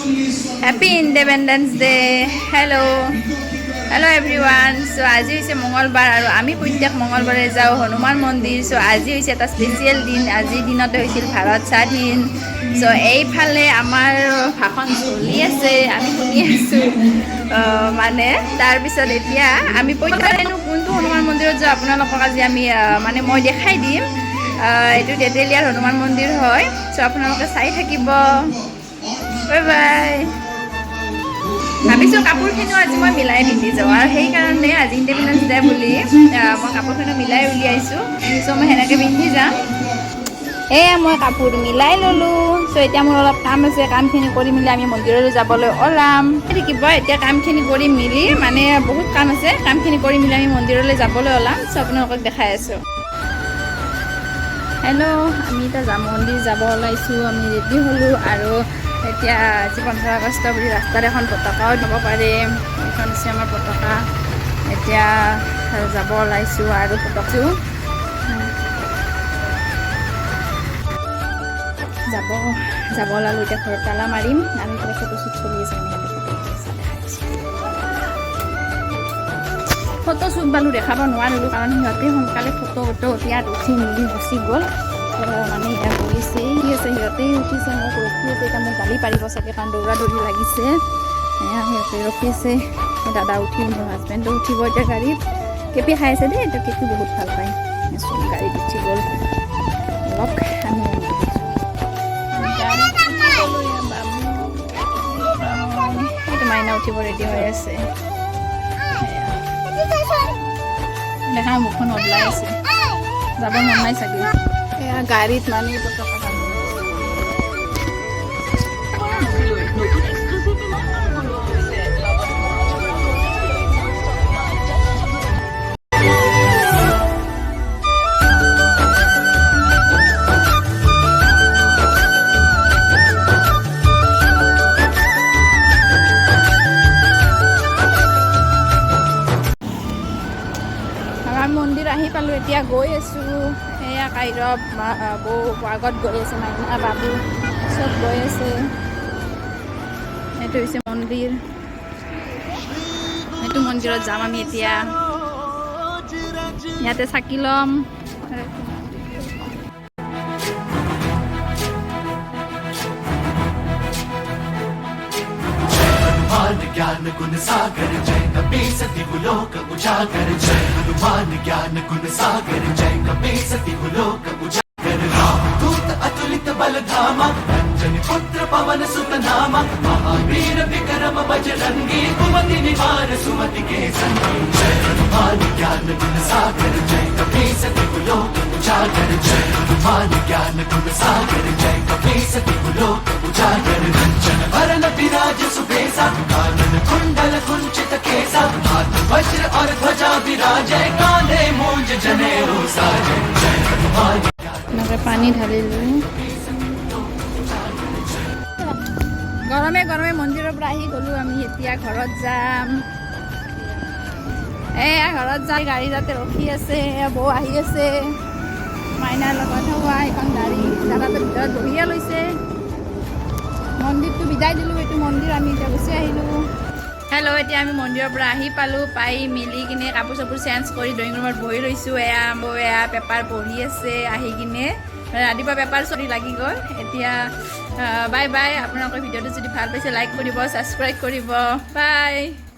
Happy Independence Day. Hello everyone. So আজি হৈছে মঙ্গলবাৰ আৰু আমি প্ৰত্যেক মঙ্গলবাৰে যাওঁ হনুমান মন্দিৰ. So আজি হৈছে এটা স্পেচিয়েল দিন. আজিৰ দিনতে হৈছিল ভাৰত স্বাধীন. So এইফালে আমাৰ ভাষণ চলি আছে, আমি শুনি আছোঁ মানে তাৰপিছত এতিয়া আমি প্ৰত্যেকেনো কোনটো হনুমান মন্দিৰত যাওঁ আপোনালোকক আজি আমি মানে মই দেখাই দিম. এইটো তেতেলীয়াৰ হনুমান মন্দিৰ হয়. চ' আপোনালোকে চাই থাকিব. Bye bye. ভাবিছোঁ কাপোৰখিনিও আজি মই মিলাই পিন্ধি যাওঁ আৰু সেইকাৰণে আজি ইণ্ডিপেণ্ডেন্স ডে বুলি মই কাপোৰখিনি মিলাই উলিয়াইছোঁ। চ' মই সেনেকৈ পিন্ধি যাম। এয়া মই কাপোৰ মিলাই ল'লোঁ। চ' এতিয়া মোৰ অলপ কাম আছে, কামখিনি কৰি মেলি আমি মন্দিৰলৈ যাবলৈ ওলাম। থাকিব এতিয়া কামখিনি কৰি মিলি মানে বহুত কাম আছে, কামখিনি কৰি মেলি আমি মন্দিৰলৈ যাবলৈ ওলাম। চ' আপোনালোকক দেখাই আছোঁ। হেল্ল', আমি এতিয়া মন্দিৰ যাব ওলাইছোঁ। আমি ৰেডি হ'লোঁ আৰু এতিয়া আজি 15 আগষ্ট বুলি ৰাস্তাত এখন পতাকাও দিব পাৰে। এইখন হৈছে আমাৰ পতাকা। এতিয়া যাব ওলাইছোঁ আৰু পতাকাটো যাব ওলালোঁ। এতিয়া ঘৰত তালা মাৰিম। আমি এতিয়া ফটোশ্বুট চলি আছে। ফটোশ্বুট বালো দেখাব নোৱাৰিলোঁ কাৰণ সিহঁতে সোনকালে ফটো ইয়াত উঠি মিলি গুচি গ'ল। মানে এতিয়া গৈছে সিহঁতেই উঠিছে, মোক ৰখি আছে। এতিয়া মোক গালি পাৰিব চাগে কাৰণ দৌৰা দৌৰি লাগিছে। সিহঁতে ৰখিছে। দাদা উঠিব, মোৰ হাজবেণ্ডো উঠিব এতিয়া গাড়ীত। কেপি খাই আছে দেই, এতিয়া কেপি বহুত ভাল পায়। গাড়ীত উঠি গ'ল। লগ আমি এইটো মাইনা উঠিব ৰেডি হৈ আছে। দেখা মুখখন ওলাই আছে, যাব মন নাই চাগে। এয়া গাড়ীত মানে পতাকা মন্দিৰ আহি পালোঁ। এতিয়া গৈ আছোঁ। এয়া কাইৰৱ বৌ আগত গৈ আছে, মাইনা বাবু চব গৈ আছে। এইটো হৈছে মন্দিৰ। এইটো মন্দিৰত যাম আমি এতিয়া। ইয়াতে চাকি ল'ম। ज्ञान गुण सागर जय कपी सती लोक उजागर जय हनुमान ज्ञान गुण सागर जय कपी सती लोक उजागर दूत अतुलित बल धामा अंजनी पुत्र पवन सुत नामा महावीर विक्रम बजरंगी कुमति निवार सुमति के संगी जय हनुमान ज्ञान गुण सागर जय कपी सती लोक उजागर जय हनुमान ज्ञान गुण सागर जय कपी सती लोक उजागर कंचन वरण विराज सुबेसा कानन कुंडल कुंचित केसा हाथ वज्र और ध्वजा विराजे कांधे मूंज जनेऊ साजे जय हनुमान পানী ঢালিলোঁ। গৰমে গৰমে মন্দিৰৰ পৰা আহি গ'লোঁ। আমি এতিয়া ঘৰত যাম। এয়া ঘৰত যাই গাড়ী যাতে ৰখি আছে। বৌ আহি আছে মাইনাৰ লগত হোৱা এখন গাড়ী। দাদাটো ভিতৰত বহিয়ে লৈছে। মন্দিৰটো বিদায় দিলোঁ। এইটো মন্দিৰ আমি এতিয়া গুচি আহিলোঁ। হেল্ল', এতিয়া আমি মন্দিৰৰ পৰা আহি পালোঁ। পাই মিলি কিনে কাপোৰ চাপোৰ চেঞ্জ কৰি ড্ৰয়িং ৰুমত বহি ৰৈছোঁ। এয়া পেপাৰ পঢ়ি আছে আহি কিনে। ৰাতিপুৱা পেপাৰ চৰি লাগি গ'ল। এতিয়া বাই বাই। আপোনালোকৰ ভিডিঅ'টো যদি ভাল পাইছে লাইক কৰিব, ছাবস্ক্ৰাইব কৰিব। বাই।